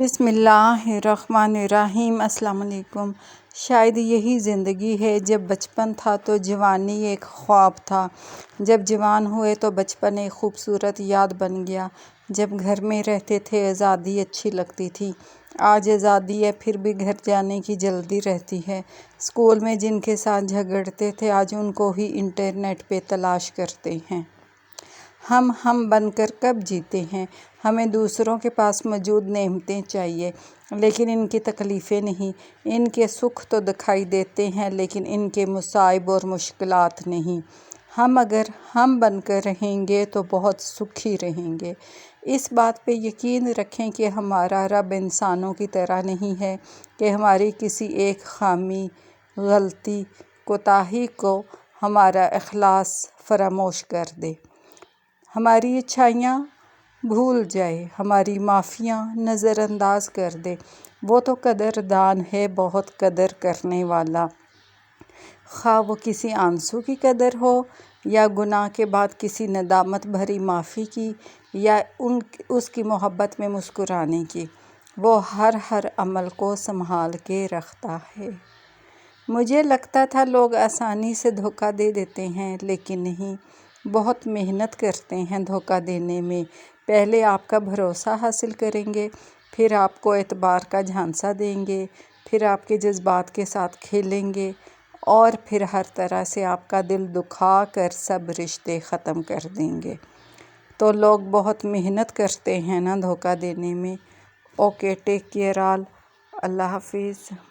بسم اللہ الرحمن الرحیم۔ السلام علیکم۔ شاید یہی زندگی ہے۔ جب بچپن تھا تو جوانی ایک خواب تھا، جب جوان ہوئے تو بچپن ایک خوبصورت یاد بن گیا۔ جب گھر میں رہتے تھے آزادی اچھی لگتی تھی، آج آزادی ہے پھر بھی گھر جانے کی جلدی رہتی ہے۔ اسکول میں جن کے ساتھ جھگڑتے تھے آج ان کو ہی انٹرنیٹ پہ تلاش کرتے ہیں۔ ہم بن کر کب جیتے ہیں؟ ہمیں دوسروں کے پاس موجود نعمتیں چاہیے لیکن ان کی تکلیفیں نہیں۔ ان کے سکھ تو دکھائی دیتے ہیں لیکن ان کے مصائب اور مشکلات نہیں۔ اگر ہم بن کر رہیں گے تو بہت سکھی رہیں گے۔ اس بات پہ یقین رکھیں کہ ہمارا رب انسانوں کی طرح نہیں ہے کہ ہماری کسی ایک خامی، غلطی، کوتاہی کو ہمارا اخلاص فراموش کر دے، ہماری اچھائیاں بھول جائے، ہماری معافیاں نظر انداز کر دے۔ وہ تو قدردان ہے، بہت قدر کرنے والا۔ خواہ وہ کسی آنسو کی قدر ہو یا گناہ کے بعد کسی ندامت بھری معافی کی یا اس کی محبت میں مسکرانے کی، وہ ہر عمل کو سنبھال کے رکھتا ہے۔ مجھے لگتا تھا لوگ آسانی سے دھوکہ دے دیتے ہیں لیکن نہیں، بہت محنت کرتے ہیں دھوکہ دینے میں۔ پہلے آپ کا بھروسہ حاصل کریں گے، پھر آپ کو اعتبار کا جھانسا دیں گے، پھر آپ کے جذبات کے ساتھ کھیلیں گے اور پھر ہر طرح سے آپ کا دل دکھا کر سب رشتے ختم کر دیں گے۔ تو لوگ بہت محنت کرتے ہیں نا دھوکہ دینے میں۔ Okay, take care all. اللہ حافظ۔